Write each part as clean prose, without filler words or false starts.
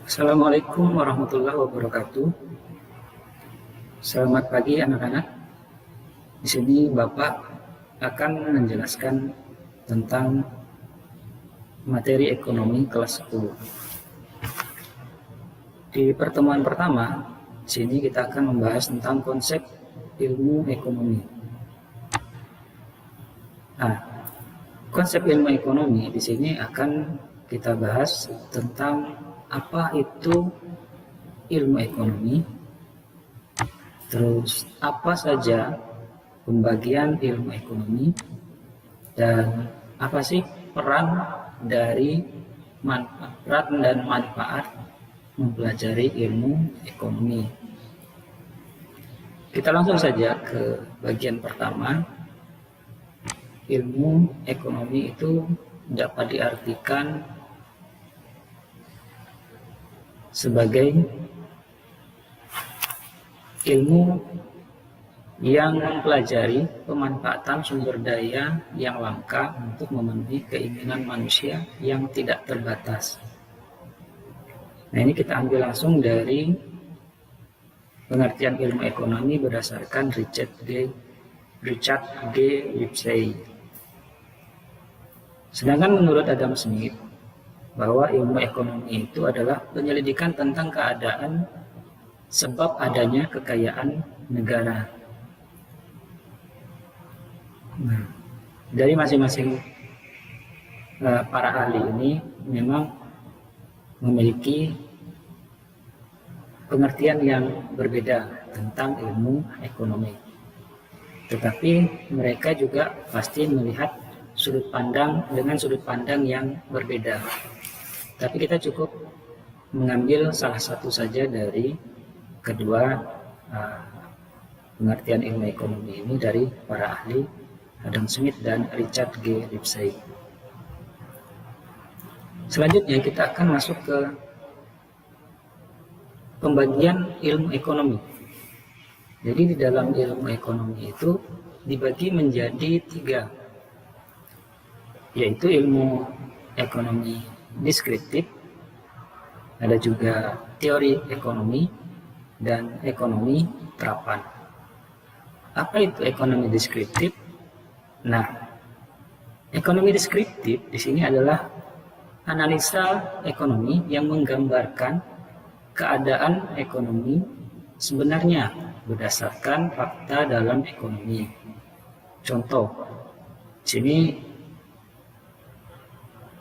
Assalamualaikum warahmatullahi wabarakatuh. Selamat pagi anak-anak. Di sini Bapak akan menjelaskan tentang materi ekonomi kelas 10. Di pertemuan pertama, di sini kita akan membahas tentang konsep ilmu ekonomi. Nah, konsep ilmu ekonomi di sini akan kita bahas tentang apa itu ilmu ekonomi, terus apa saja pembagian ilmu ekonomi, dan apa sih peran dan manfaat mempelajari ilmu ekonomi. Kita langsung saja ke bagian pertama. Ilmu ekonomi itu dapat diartikan sebagai ilmu yang mempelajari pemanfaatan sumber daya yang langka untuk memenuhi keinginan manusia yang tidak terbatas. Nah, ini kita ambil langsung dari pengertian ilmu ekonomi berdasarkan Richard G. Lipsey. Sedangkan menurut Adam Smith, bahwa ilmu ekonomi itu adalah penyelidikan tentang keadaan sebab adanya kekayaan negara. Nah, dari masing-masing para ahli ini memang memiliki pengertian yang berbeda tentang ilmu ekonomi. Tetapi mereka juga pasti melihat sudut pandang yang berbeda. Tapi kita cukup mengambil salah satu saja dari kedua pengertian ilmu ekonomi ini dari para ahli Adam Smith dan Richard G. Lipsey. Selanjutnya kita akan masuk ke pembagian ilmu ekonomi. Jadi di dalam ilmu ekonomi itu dibagi menjadi 3, yaitu ilmu ekonomi deskriptif, ada juga teori ekonomi, dan ekonomi terapan. Apa itu ekonomi deskriptif? Nah, ekonomi deskriptif di sini adalah analisa ekonomi yang menggambarkan keadaan ekonomi sebenarnya berdasarkan fakta dalam ekonomi. Contoh, di sini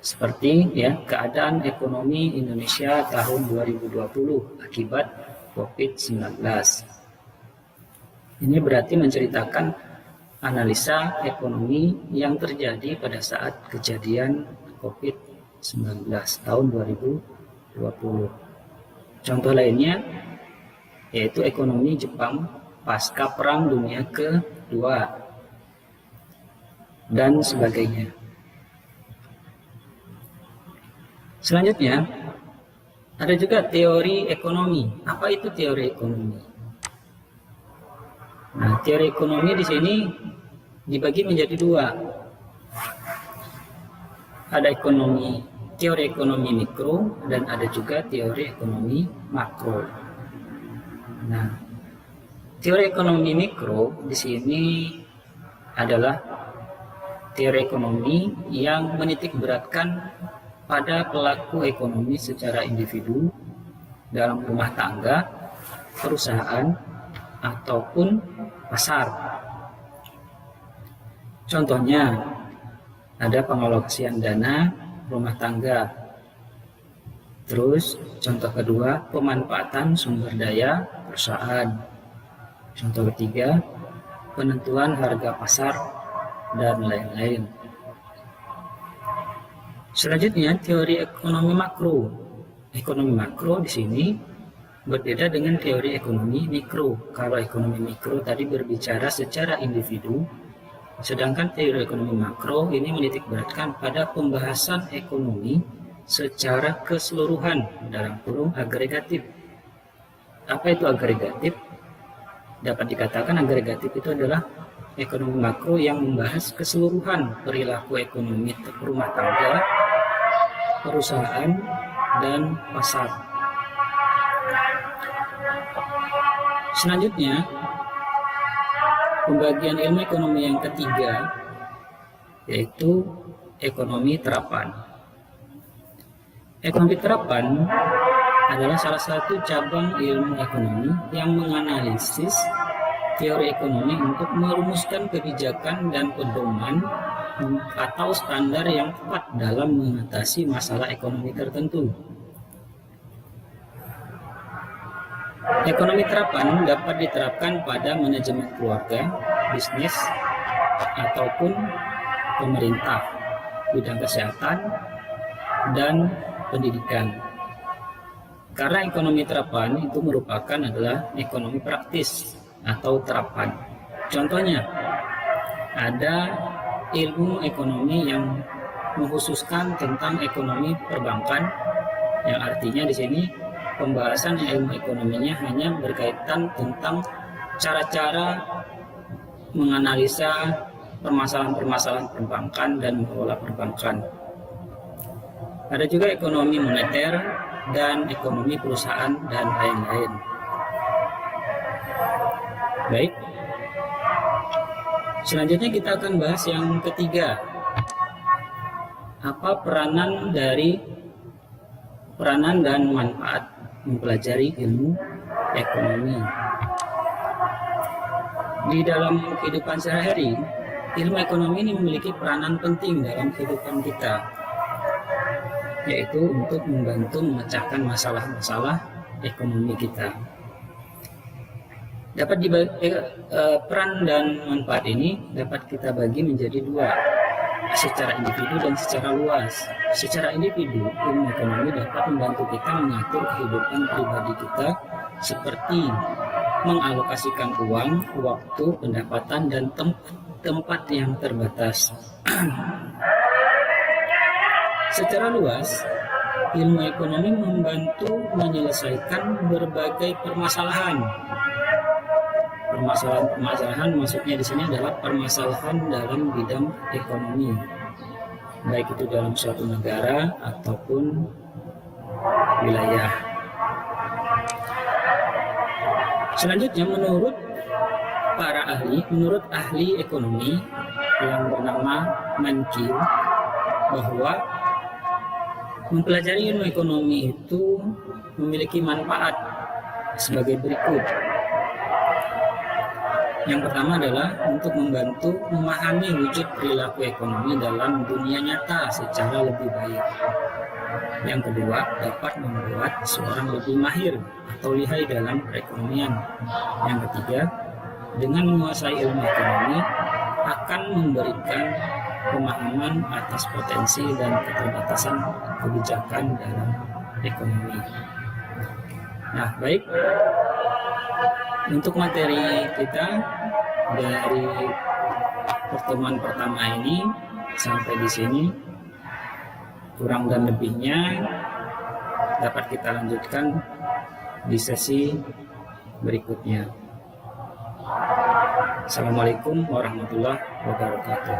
seperti keadaan ekonomi Indonesia tahun 2020 akibat COVID-19. Ini berarti menceritakan analisa ekonomi yang terjadi pada saat kejadian COVID-19 tahun 2020. Contoh lainnya yaitu ekonomi Jepang pasca Perang Dunia Kedua dan sebagainya. Selanjutnya, ada juga teori ekonomi. Apa itu teori ekonomi? Nah, teori ekonomi di sini dibagi menjadi 2. Ada teori ekonomi mikro dan ada juga teori ekonomi makro. Nah, teori ekonomi mikro di sini adalah teori ekonomi yang menitikberatkan pada pelaku ekonomi secara individu dalam rumah tangga, perusahaan, ataupun pasar. Contohnya, ada pengalokasian dana rumah tangga. Terus, contoh kedua, pemanfaatan sumber daya perusahaan. Contoh ketiga, penentuan harga pasar, dan lain-lain. Selanjutnya, teori ekonomi makro. Ekonomi makro di sini berbeda dengan teori ekonomi mikro. Kalau ekonomi mikro tadi berbicara secara individu, sedangkan teori ekonomi makro ini menitikberatkan pada pembahasan ekonomi secara keseluruhan dalam kurung agregatif. Apa itu agregatif? Dapat dikatakan agregatif itu adalah ekonomi makro yang membahas keseluruhan perilaku ekonomi rumah tangga, perusahaan, dan pasar. Selanjutnya, pembagian ilmu ekonomi yang ketiga yaitu ekonomi terapan. Ekonomi terapan adalah salah satu cabang ilmu ekonomi yang menganalisis teori ekonomi untuk merumuskan kebijakan dan pedoman atau standar yang tepat dalam mengatasi masalah ekonomi tertentu. Ekonomi terapan dapat diterapkan pada manajemen keluarga, bisnis, ataupun pemerintah, bidang kesehatan, dan pendidikan. Karena ekonomi terapan itu merupakan adalah ekonomi praktis atau terapan. Contohnya, ada ilmu ekonomi yang mengkhususkan tentang ekonomi perbankan, yang artinya di sini pembahasan ilmu ekonominya hanya berkaitan tentang cara-cara menganalisa permasalahan-permasalahan perbankan dan mengelola perbankan. Ada juga ekonomi moneter dan ekonomi perusahaan dan lain-lain. Baik. Selanjutnya kita akan bahas yang ketiga. Apa peranan dan manfaat mempelajari ilmu ekonomi. Di dalam kehidupan sehari-hari, ilmu ekonomi ini memiliki peranan penting dalam kehidupan kita, yaitu untuk membantu memecahkan masalah-masalah ekonomi kita. Peran dan manfaat ini dapat kita bagi menjadi dua, secara individu dan secara luas. Secara individu, ilmu ekonomi dapat membantu kita mengatur kehidupan pribadi kita seperti mengalokasikan uang, waktu, pendapatan, dan tempat yang terbatas. Secara luas, ilmu ekonomi membantu menyelesaikan berbagai permasalahan. Permasalahan maksudnya di sini adalah permasalahan dalam bidang ekonomi, baik itu dalam suatu negara ataupun wilayah. Selanjutnya, menurut ahli ekonomi yang bernama Mankiw, bahwa mempelajari ilmu ekonomi itu memiliki manfaat sebagai berikut. Yang pertama adalah untuk membantu memahami wujud perilaku ekonomi dalam dunia nyata secara lebih baik. Yang kedua, dapat membuat seorang lebih mahir atau lihai dalam perekonomian. Yang ketiga, dengan menguasai ilmu ekonomi akan memberikan pemahaman atas potensi dan keterbatasan kebijakan dalam ekonomi. Nah, baik. Untuk materi kita dari pertemuan pertama ini sampai di sini, kurang dan lebihnya dapat kita lanjutkan di sesi berikutnya. Assalamualaikum warahmatullahi wabarakatuh.